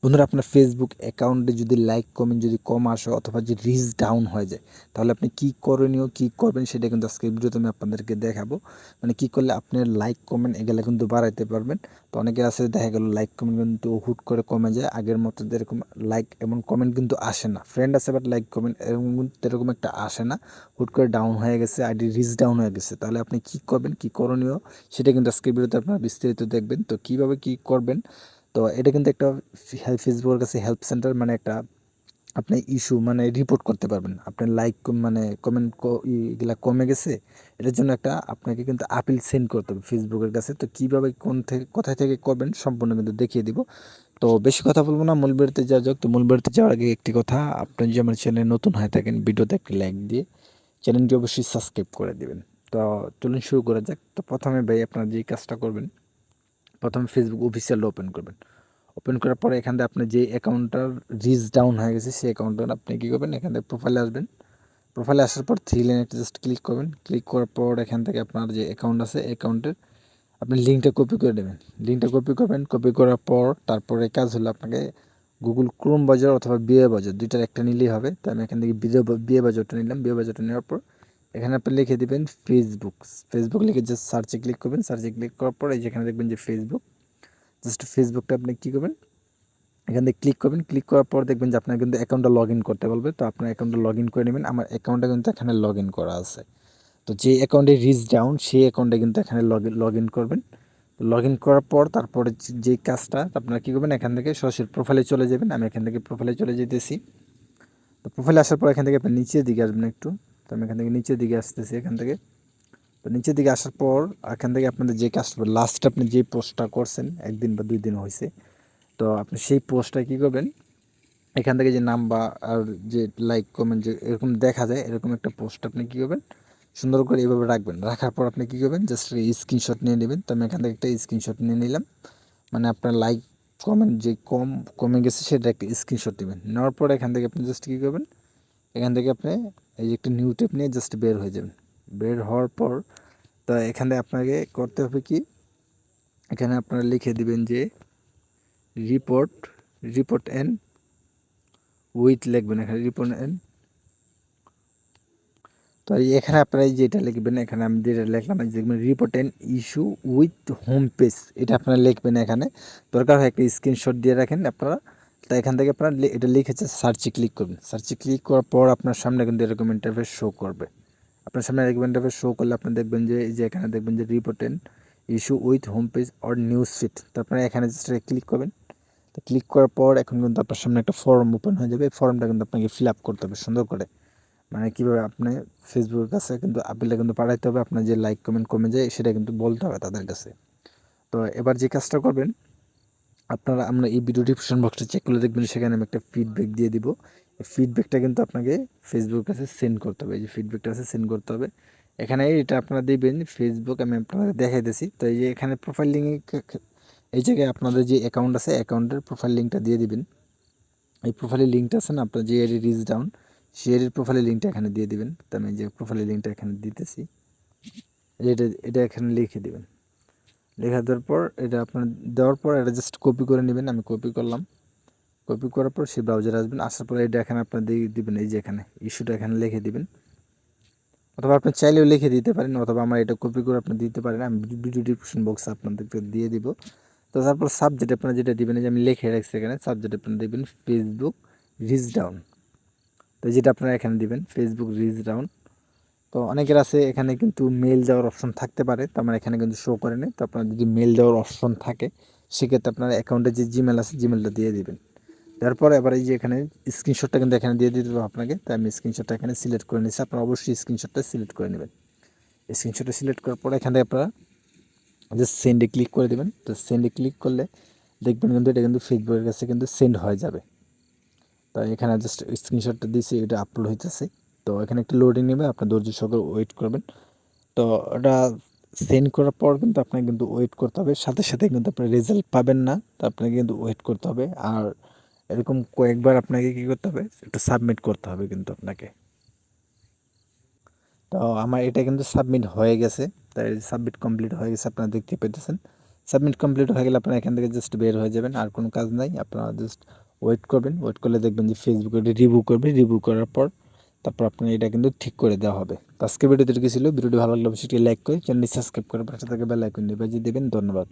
বন্ধুরা আপনার ফেসবুক অ্যাকাউন্টে যদি লাইক কমেন্ট যদি কম আসে অথবা যদি রিচ ডাউন হয়ে যায় তাহলে আপনি কী করণীয় কী করবেন সেটা কিন্তু আজকে ভিডিওতে আমি আপনাদেরকে দেখাবো। মানে কী করলে আপনি লাইক কমেন্ট এগুলো কিন্তু বাড়াইতে পারবেন। তো অনেকে আছে দেখা গেল লাইক কমেন্ট কিন্তু হুট করে কমে যায়, আগের মতো এরকম লাইক এবং কমেন্ট কিন্তু আসে না। ফ্রেন্ড আছে বাট লাইক কমেন্ট এরকম একটা আসে না, হুট করে ডাউন হয়ে গেছে, আইডি রিচ ডাউন হয়ে গেছে। তাহলে আপনি কী করবেন, কী করণীয় সেটা কিন্তু আজকে ভিডিওতে আপনারা বিস্তারিত দেখবেন। তো কীভাবে কী করবেন, তো এটা কিন্তু একটা ফেসবুকের কাছে হেল্প সেন্টার, মানে একটা আপনি ইস্যু মানে রিপোর্ট করতে পারবেন। আপনার লাইক মানে কমেন্ট এগুলা কমে গেছে, এটার জন্য একটা আপনাকে কিন্তু আপিল সেন্ড করতে হবে ফেসবুকের কাছে। তো কীভাবে কোথায় থেকে করবেন সম্পূর্ণ কিন্তু দেখিয়ে দিব। তো বেশি কথা বলবো না, মূল ভিডিওতে যাওয়া যাক। তো মূল ভিডিওতে যাওয়ার আগে একটি কথা, আপনি যদি আমার চ্যানেলে নতুন হয়ে থাকেন ভিডিওতে একটি লাইক দিয়ে চ্যানেলটি অবশ্যই সাবস্ক্রাইব করে দিবেন। তো চলুন শুরু করা যাক। তো প্রথমে ভাই আপনারা যেই কাজটা করবেন, প্রথমে ফেসবুক অফিসিয়াল ওপেন করবেন। ওপেন করার পরে এখান থেকে আপনি যে অ্যাকাউন্টটার রিচ ডাউন হয়ে গেছে সেই অ্যাকাউন্টটা আপনি কী করবেন, এখান থেকে প্রোফাইলে আসবেন। প্রোফাইলে আসার পর থ্রি লাইনে জাস্ট ক্লিক করবেন। ক্লিক করার পর এখান থেকে আপনার যে অ্যাকাউন্ট আছে অ্যাকাউন্টের আপনি লিঙ্কটা কপি করে নেবেন। লিঙ্কটা কপি করবেন। কপি করার পর তারপরে কাজ হলো আপনাকে গুগল ক্রোম বাজার অথবা বিয়ে বাজার দুইটার একটা নিলেই হবে। তো আমি এখান থেকে বিয়ে বাজারটা নিলাম। বিয়ে বাজারটা নেওয়ার পর এখানে আপনি লিখে দেবেন ফেসবুক। ফেসবুক লিখে জাস্ট সার্চে ক্লিক করবেন। সার্চে ক্লিক করার পর এই যেখানে দেখবেন যে ফেসবুক, জাস্ট ফেসবুকটা আপনি কী করবেন, এখান থেকে ক্লিক করবেন। ক্লিক করার পর দেখবেন যে আপনার কিন্তু অ্যাকাউন্টটা লগ ইন করতে বলবে। তো আপনার অ্যাকাউন্টটা লগ ইন করে নেবেন। আমার অ্যাকাউন্টটা কিন্তু এখানে লগ ইন করা আছে। তো যে অ্যাকাউন্টে রিচ ডাউন সেই অ্যাকাউন্টে কিন্তু এখানে লগ ইন করবেন। লগ ইন করার পর তারপরে যেই কাজটা আপনারা কী করবেন, এখান থেকে সরাসরি প্রোফাইলে চলে যাবেন। আমি এখান থেকে প্রোফাইলে চলে যেতেছি। তো প্রোফাইলে আসার পর এখান থেকে আপনি নিচের দিকে আসবেন একটু। তো আমি এখান থেকে নিচের দিকে আসতেছি। এখান থেকে তো নিচের দিকে আসার পর এখান থেকে আপনাদের যে কাজটা লাস্ট আপনি যে পোস্টটা করছেন 1 দিন বা 2 দিন হয়েছে, তো আপনি সেই পোস্টটা কী করবেন, এখান থেকে যে নাম বা আর যে লাইক কমেন্ট যে এরকম দেখা যায় এরকম একটা পোস্ট আপনি কী করবেন, সুন্দর করে এইভাবে রাখবেন। রাখার পর আপনি কী করবেন, জাস্ট স্ক্রিনশট নিয়ে নেবেন। তো আমি এখান থেকে একটা স্ক্রিনশট নিয়ে নিলাম। মানে আপনার লাইক কমেন্ট যে কমে গেছে সেটা একটা স্ক্রিনশট নেবেন। নেওয়ার পর এখান থেকে আপনি জাস্ট কী করবেন, এখান থেকে আপনি এই যে একটা নিউ ট্যাব নিয়ে জাস্ট বের হয়ে যাবেন। বের হওয়ার পর তো এখানে আপনাকে করতে হবে কি, এখানে আপনারা লিখে দিবেন যে রিপোর্ট এন্ড উইথ লিখবেন। এখানে রিপোর্ট এন্ড, তো এখানে আপনারা যেটা লিখবেন, এখানে আমি যেটা লিখলাম দেখবেন report an issue with home page, এটা আপনারা লিখবেন। এখানে দরকার হয় একটা স্ক্রিনশট দিয়ে রাখেন আপনারা। তো এখান থেকে আপনারা এটা লিখেছে সার্চে ক্লিক করবেন। সার্চে ক্লিক করার পর আপনার সামনে কিন্তু এরকম ইন্টারফেস শো করবে। আপনার সামনে এরকম ইন্টারফেস শো করলে আপনি দেখবেন যে এই যে এখানে দেখবেন যে report an issue with home page or news feed. তো আপনারা এখানে জাস্ট ক্লিক করবেন। তো ক্লিক করার পর এখন কিন্তু আপনার সামনে একটা ফর্ম ওপেন হয়ে যাবে। এই ফর্মটা কিন্তু আপনাকে ফিল আপ করতে হবে সুন্দর করে। মানে কীভাবে আপনি ফেসবুকের কাছে কিন্তু আপিলটা কিন্তু পাঠাইতে হবে, আপনার যে লাইক কমেন্ট কমে যায় সেটা কিন্তু বলতে হবে তাদের কাছে। তো এবার যে কাজটা করবেন, আপনারা আমরা এই ভিডিও ডিসক্রিপশন বক্সটা চেক করে দেখবেন, সেখানে আমি একটা ফিডব্যাক দিয়ে দিব। এই ফিডব্যাকটা কিন্তু আপনাকে ফেসবুকের কাছে সেন্ড করতে হবে। এই যে ফিডব্যাকটা আছে সেন্ড করতে হবে। এখানে এটা আপনারা দিবেন ফেসবুক, আমি আপনাদের দেখাইতেছি। তো এই যে এখানে প্রোফাইল লিঙ্ক, এই জায়গায় আপনাদের যে অ্যাকাউন্ট আছে অ্যাকাউন্টের প্রোফাইল লিঙ্কটা দিয়ে দিবেন। এই প্রোফাইলের লিঙ্কটা আছে না আপনার যে রিচ ডাউন, শেয়ারের প্রোফাইলের লিঙ্কটা এখানে দিয়ে দিবেন। তো আমি যে প্রোফাইলের লিঙ্কটা এখানে দিতেছি, এটা এখানে লিখে দিবেন। লেখা দেওয়ার পর এটা আপনার দেওয়ার পর এটা জাস্ট কপি করে নেবেন। আমি কপি করলাম। কপি করার পর সেই ব্রাউজারে আসবেন। আসার পর এটা এখানে আপনার দিয়ে দিবেন, এই যে এখানে ইস্যুটা এখানে লিখে দিবেন। অথবা আপনি চাইলেও লিখে দিতে পারেন, অথবা আমার এটা কপি করে আপনি দিতে পারেন। আমি ভিডিও ডিসক্রিপশন বক্সে আপনাদেরকে দিয়ে দিব। তো তারপর সাবজেক্ট আপনারা যেটা দিবেন, এই যে আমি লিখে রাখছি এখানে, সাবজেক্ট আপনারা দিবেন ফেসবুক রিচ ডাউন। তো যেটা আপনারা এখানে দিবেন ফেসবুক রিচ ডাউন। তো অনেকের আছে এখানে কিন্তু মেল দেওয়ার অপশন থাকতে পারে, তো আমার এখানে কিন্তু শো করে নেই। তো আপনার যদি মেল দেওয়ার অপশন থাকে সেক্ষেত্রে আপনার অ্যাকাউন্টে যে জিমেল আছে জিমেলটা দিয়ে দিবেন। তারপর এবার এই যে এখানে স্ক্রিনশটটা কিন্তু এখানে দিয়ে দিতে হবে আপনাকে। তাই আমি স্ক্রিনশটটা এখানে সিলেক্ট করে নিচ্ছি। আপনারা অবশ্যই স্ক্রিনশটটা সিলেক্ট করে নেবেন। স্ক্রিনশটটা সিলেক্ট করার পর এখান থেকে আপনারা জাস্ট সেন্ডে ক্লিক করে দেবেন। তো সেন্ডে ক্লিক করলে দেখবেন কিন্তু এটা কিন্তু ফেসবুকের কাছে কিন্তু সেন্ড হয়ে যাবে। তো এখানে জাস্ট স্ক্রিনশটটা দিয়েছি, এটা আপলোড হইতেছে। তো এখানে একটু লোডিং নেবে, আপনার ধৈর্য সহকারে ওয়েট করবেন। তো ওটা সেন্ড করার পর কিন্তু আপনাকে কিন্তু ওয়েট করতে হবে, সাথে সাথে কিন্তু আপনি রেজাল্ট পাবেন না। তো আপনাকে কিন্তু ওয়েট করতে হবে। আর এরকম কয়েকবার আপনাকে কী করতে হবে, একটু সাবমিট করতে হবে কিন্তু আপনাকে। তো আমার এটা কিন্তু সাবমিট হয়ে গেছে। তাই সাবমিট কমপ্লিট হয়ে গেছে, আপনারা দেখতে পেতেছেন। সাবমিট কমপ্লিট হয়ে গেলে আপনারা এখান থেকে জাস্ট বের হয়ে যাবেন, আর কোনো কাজ নাই। আপনারা জাস্ট ওয়েট করবেন, ওয়েট করলে দেখবেন যে ফেসবুকে এটা রিভিউ করবে, রিভিউ করার পর তারপর আপনার এটা কিন্তু ঠিক করে দেওয়া হবে। তো আজকের ভিডিওতে কি ছিল, ভিডিওটি ভালো লাগলে অবশ্যই লাইক করে চ্যানেলটি সাবস্ক্রাইব করে পাশে থাকা বেল আইকনটি বাজিয়ে দেবেন। ধন্যবাদ।